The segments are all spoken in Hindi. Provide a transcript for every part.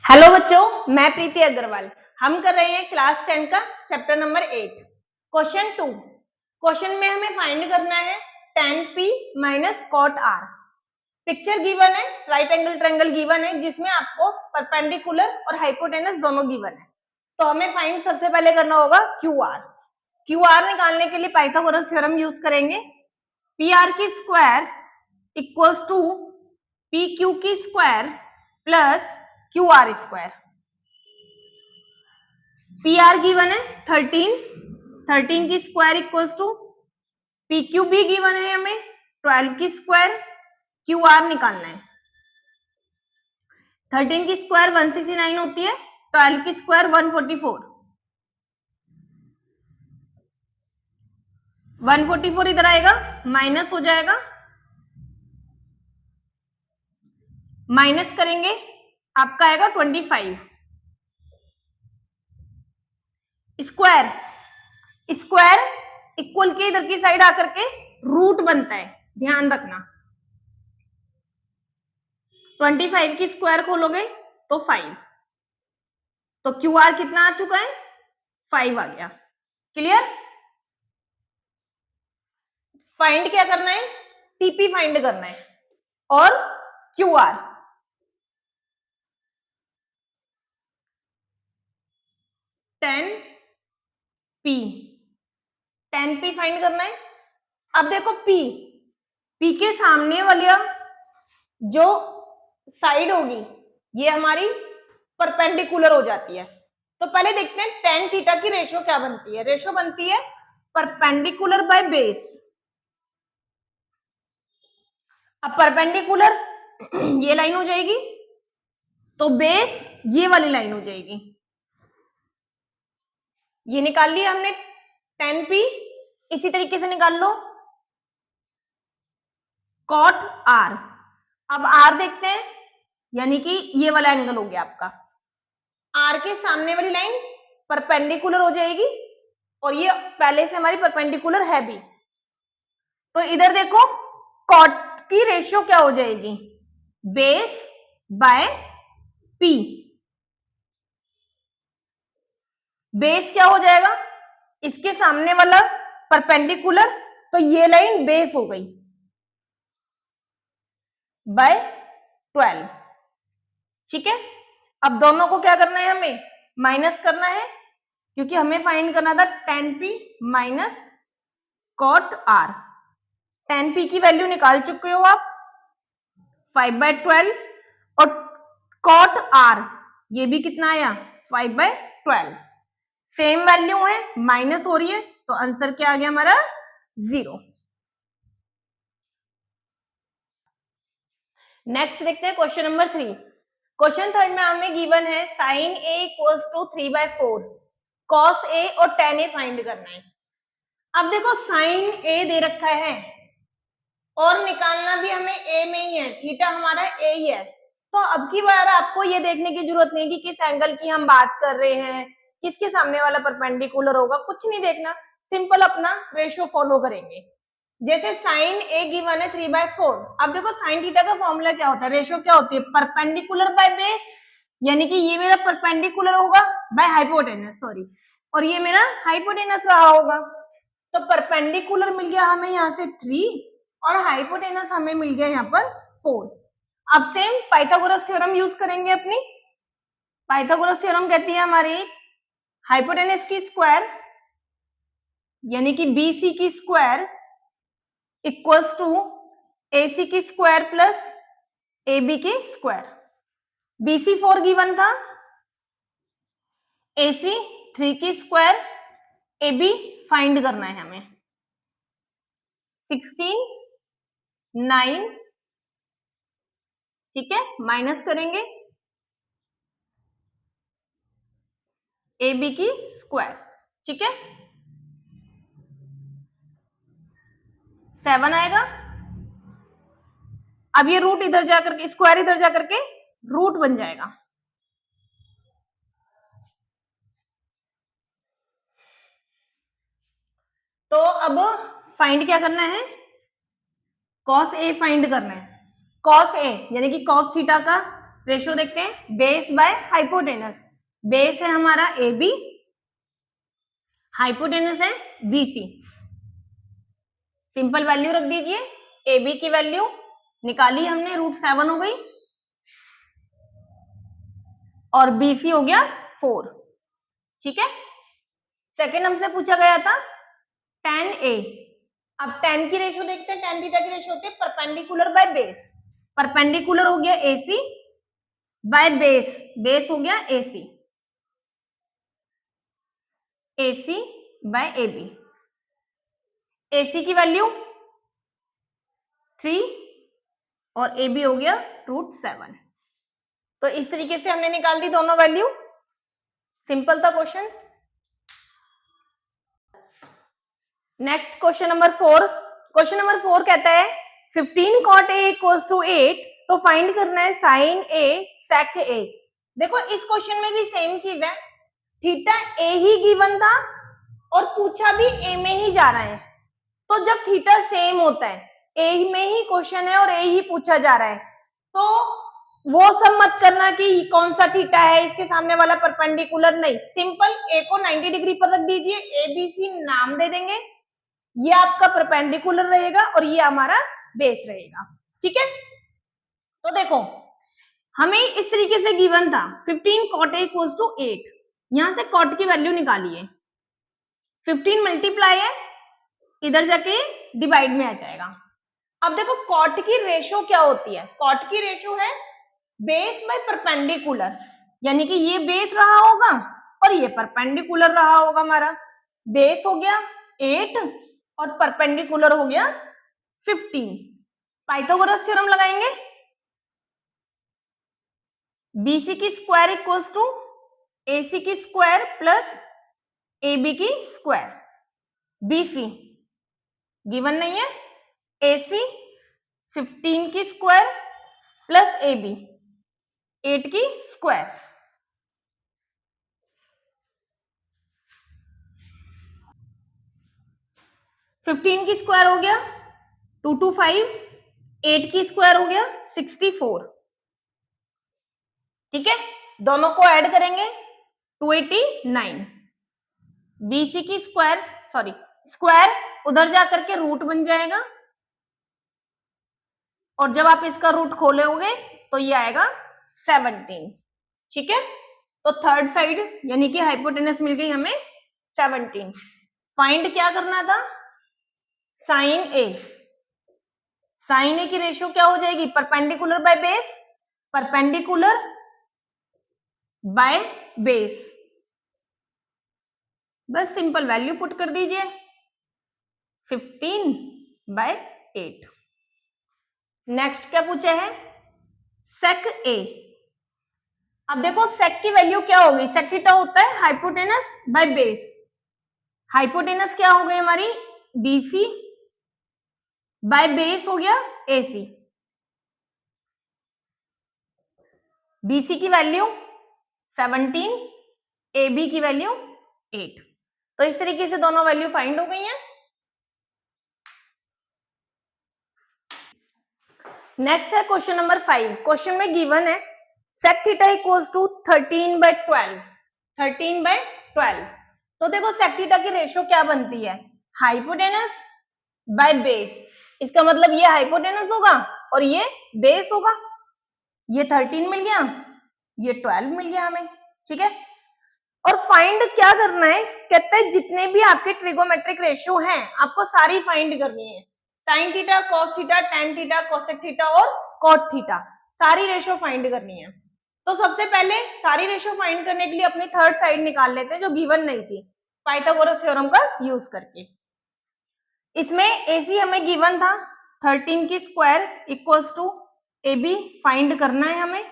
हेलो बच्चों, मैं प्रीति अग्रवाल। हम कर रहे हैं क्लास 10 का चैप्टर नंबर 8 क्वेश्चन 2। क्वेश्चन में हमें फाइंड करना है tan p minus cot r। Picture given है, राइट एंगल ट्रायंगल गिवन है जिसमें आपको परपेंडिकुलर और हाइपोटेनस दोनों गिवन है। तो हमें फाइंड सबसे पहले करना होगा QR। QR निकालने के लिए पाइथागोरस थ्योरम यूज करेंगे। PR की स्क्वायर इक्वल्स टू PQ की square plus QR square. PR given है 13 की स्क्वायर इक्वल्स टू PQ भी गिवन है हमें 12 की स्क्वायर। QR निकालना है। 13 की स्क्वायर 169 होती है, 12 की स्क्वायर 144। 144 इधर आएगा, माइनस हो जाएगा, माइनस करेंगे आपका आएगा 25। स्क्वायर स्क्वायर इक्वल के इधर की साइड आकर के रूट बनता है, ध्यान रखना। 25 की स्क्वायर खोलोगे तो 5, तो QR कितना आ चुका है? 5 आ गया। क्लियर? फाइंड क्या करना है? TP फाइंड करना है और QR। tan P फाइंड करना है। अब देखो P के सामने वाली जो साइड होगी ये हमारी परपेंडिकुलर हो जाती है। तो पहले देखते हैं tan थीटा की रेशियो क्या बनती है। रेशियो बनती है परपेंडिकुलर बाय बेस। अब परपेंडिकुलर ये लाइन हो जाएगी तो बेस ये वाली लाइन हो जाएगी। ये निकाल लिया हमने tan P। इसी तरीके से निकाल लो cot R। अब R देखते हैं, यानी कि ये वाला एंगल हो गया आपका। R के सामने वाली लाइन परपेंडिकुलर हो जाएगी और ये पहले से हमारी परपेंडिकुलर है भी। तो इधर देखो cot की रेशियो क्या हो जाएगी? Base bye P। बेस क्या हो जाएगा? इसके सामने वाला परपेंडिकुलर, तो ये लाइन बेस हो गई बाय 12। ठीक है, अब दोनों को क्या करना है? हमें माइनस करना है, क्योंकि हमें फाइंड करना था tan P minus cot R। tan P की वैल्यू निकाल चुके हो आप 5/12 और cot R ये भी कितना आया? 5/12। सेम वैल्यू है, माइनस हो रही है, तो आंसर क्या आ गया हमारा? 0। नेक्स्ट देखते हैं क्वेश्चन नंबर 3। क्वेश्चन 3 में हमें गिवन है sin A equals to 3/4, cos A और tan A फाइंड करना है। अब देखो sin A दे रखा है और निकालना भी हमें A में ही है, थीटा हमारा A ही है। तो अब की बार आपको ये देखने की जरूरत नहीं कि किस एंगल की हम बात कर रहे हैं, किसके सामने वाला परपेंडिकुलर होगा, कुछ नहीं देखना। सिंपल अपना रेशियो फॉलो करेंगे। जैसे sin A गिवन है 3/4। अब देखो sin थीटा का फॉर्मूला क्या होता है? रेशियो क्या होती है? परपेंडिकुलर बाय बेस, यानी कि ये मेरा परपेंडिकुलर होगा बाय हाइपोटेनस, सॉरी, और ये मेरा हाइपोटेनस रहा होगा। तो परपेंडिकुलर मिल गया हमें यहाँ से 3 और हाइपोटेनस हमें मिल गया यहाँ पर 4। अब सेम पाइथागोरस थ्योरम यूज करेंगे अपनी। पाइथागोरस थ्योरम कहती है हमारी हाइपोटेनस की स्क्वायर यानी कि BC की स्क्वायर इक्वल्स टू AC की स्क्वायर प्लस AB की स्क्वायर। BC 4 गिवन था, AC 3 की स्क्वायर, AB फाइंड करना है हमें। 16 9, ठीक है, माइनस करेंगे AB की स्क्वायर, ठीक है, 7 आएगा। अब ये रूट इधर जाकर के, स्क्वायर इधर जाकर के रूट बन जाएगा। तो अब फाइंड क्या करना है? cos A फाइंड करना है। cos A यानी कि cos थीटा का रेशो देखते हैं, बेस बाय हाइपोटेनस। बेस है हमारा ए बी, हाइपोटेनस है बी सी। सिंपल वैल्यू रख दीजिए, ए बी की वैल्यू निकाली हमने, √7 हो गई, और बी सी हो गया 4। ठीक है। सेकेंड हमसे पूछा गया था tan A। अब tan की रेशियो देखते हैं, tan थीटा की रेशियो होती है परपेंडिकुलर बाय बेस। परपेंडिकुलर हो गया AC बाय बेस, बेस हो गया AC, AC by AB। AC की वैल्यू 3 और AB हो गया √7। तो इस तरीके से हमने निकाल दी दोनों वैल्यू। सिंपल था question. Next question number 4। Question number 4 कहता है 15 cot A equals to 8, तो फाइंड करना है sin A sec A। देखो इस क्वेश्चन में भी सेम चीज है, थीटा A ही गिवन था और पूछा भी A में ही जा रहा है। तो जब थीटा सेम होता है, A में ही क्वेश्चन है और A ही पूछा जा रहा है, तो वो सब मत करना कि कौन सा थीटा है, इसके सामने वाला परपेंडिकुलर, नहीं। सिंपल A को 90 डिग्री पर रख दीजिए, ABC नाम दे देंगे, ये आपका परपेंडिकुलर रहेगा और ये हमारा बेस रहेगा। ठीक है। तो देखो हमें इस तरीके से गिवन था 15 cot A equals to 8, यहां से cot की वैल्यू निकालिए, 15 मल्टीप्लाई है, इधर जाके डिवाइड में आ जाएगा। अब देखो cot की रेशो क्या होती है, cot की रेशो है बेस बाय परपेंडिकुलर, यानी कि ये बेस रहा होगा और ये परपेंडिकुलर रहा होगा। हमारा बेस हो गया 8 और परपेंडिकुलर हो गया 15। पाइथागोरस थ्योरम लगाएंगे, BC की स्क्वायर इक्वल्स टू AC की स्क्वायर प्लस AB की स्क्वायर। BC गिवन नहीं है, AC 15 की स्क्वायर प्लस AB 8 की स्क्वायर। फिफ्टीन की स्क्वायर हो गया 225, 8 की स्क्वायर हो गया 64। ठीक है, दोनों को ऐड करेंगे 289। BC की स्क्वायर, सॉरी स्क्वायर उधर जाकर के रूट बन जाएगा, और जब आप इसका रूट खोलोगे तो ये आएगा 17। ठीक है, तो थर्ड साइड यानी कि हाइपोटेनस मिल गई हमें 17। फाइंड क्या करना था, साइन ए। साइन ए की रेशियो क्या हो जाएगी, perpendicular by base, perpendicular by base. बस सिंपल वैल्यू पुट कर दीजिए 15/8। नेक्स्ट क्या पूछा है, सेक ए। अब देखो सेक की वैल्यू क्या होगी, सेक थीटा होता है हाइपोटेनस बाय बेस। हाइपोटेनस क्या हो गई हमारी, BC बाय बेस हो गया AC। BC की वैल्यू 17, AB की वैल्यू 8। तो इस तरीके से दोनों वैल्यू फाइंड हो गई हैं। नेक्स्ट है क्वेश्चन नंबर 5। क्वेश्चन में गिवन है सेक थीटा इक्वल्स टू 13/12। 13/12। तो देखो सेक थीटा की रेशियो क्या बनती है, हाइपोटेनस बाय बेस। इसका मतलब ये हाइपोटेनस होगा और ये बेस होगा। ये 13 मिल गया, ये 12 मिल गया हमें। ठीक है, और फाइंड क्या करना है, कहते हैं जितने भी आपके ट्रिगोमेट्रिक रेशियो हैं आपको सारी फाइंड करनी है। Sine theta, cos theta, tan theta, cosec theta और कॉट थीटा, सारी रेशियो फाइंड करनी है। तो सबसे पहले सारी रेशियो फाइंड करने के लिए अपनी थर्ड साइड निकाल लेते हैं जो गिवन नहीं थी, पाइथागोरस थ्योरम का यूज करके। इसमें AC हमें गिवन था 13 की square equals to AB find करना है हमें,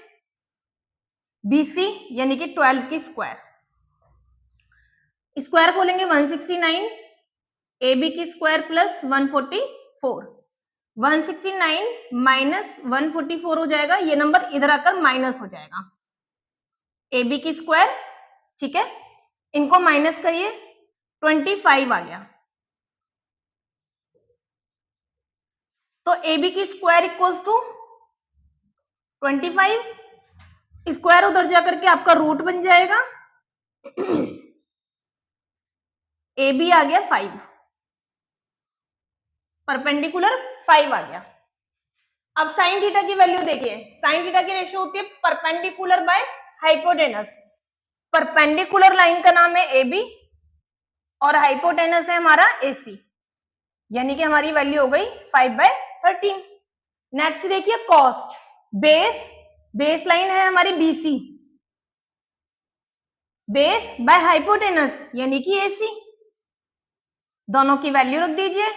BC यानी कि 12 की स्क्वायर। स्क्वायर खोलेंगे 169, AB की स्क्वायर प्लस 144। 169 माइनस 144 हो जाएगा, ये नंबर इधर आकर माइनस हो जाएगा। AB की स्क्वायर, ठीक है, इनको माइनस करिए 25 आ गया। तो AB की स्क्वायर इक्वल्स टू 25 स्क्वायर उधर जाकर के आपका रूट बन जाएगा, ए बी आ गया 5, परपेंडिकुलर 5 आ गया। अब साइन थीटा की वैल्यू देखिए, साइन थीटा की रेशियो होती है perpendicular by hypotenuse. Perpendicular line का नाम है ए बी और हाइपोटेनस है हमारा AC, यानी कि हमारी वैल्यू हो गई 5/13। नेक्स्ट देखिए कॉस, बेस लाइन है हमारी BC, बेस बाय हाइपोटेनस यानी कि AC, दोनों की वैल्यू रख दीजिए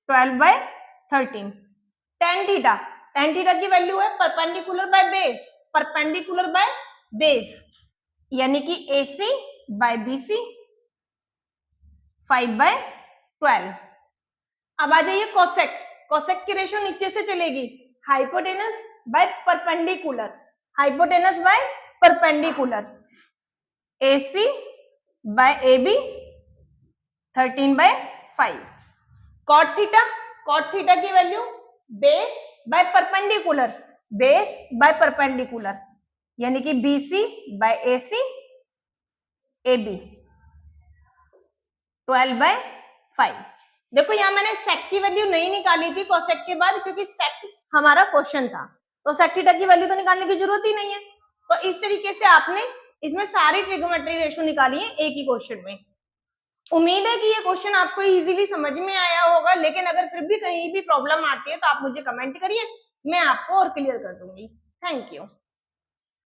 12/13। टेन थीटा की वैल्यू है परपेंडिकुलर बाय बेस यानी कि AC बाय BC 5/12। अब आ जाइए कोसेक, कोसेक की रेशियो नीचे से चलेगी, hypotenuse by perpendicular, hypotenuse by perpendicular, AC by AB 13/5। Cot theta की वैल्यू बेस बाय परपेंडिकुलर यानी कि BC बाय AC AB 12/5। देखो यहां मैंने सेक की वैल्यू नहीं निकाली थी कोसेक के बाद, क्योंकि सेक हमारा क्वेश्चन था, तो सेक थीटा की वैल्यू तो निकालने की जरूरत ही नहीं है। तो इस तरीके से आपने इसमें सारी ट्रिग्नोमेट्री रेशियो निकाली है एक ही क्वेश्चन में। उम्मीद है कि ये क्वेश्चन आपको इजीली समझ में आया होगा, लेकिन अगर फिर भी कहीं भी प्रॉब्लम आती है तो आप मुझे कमेंट करिए, मैं आपको और क्लियर कर दूंगी। Thank you.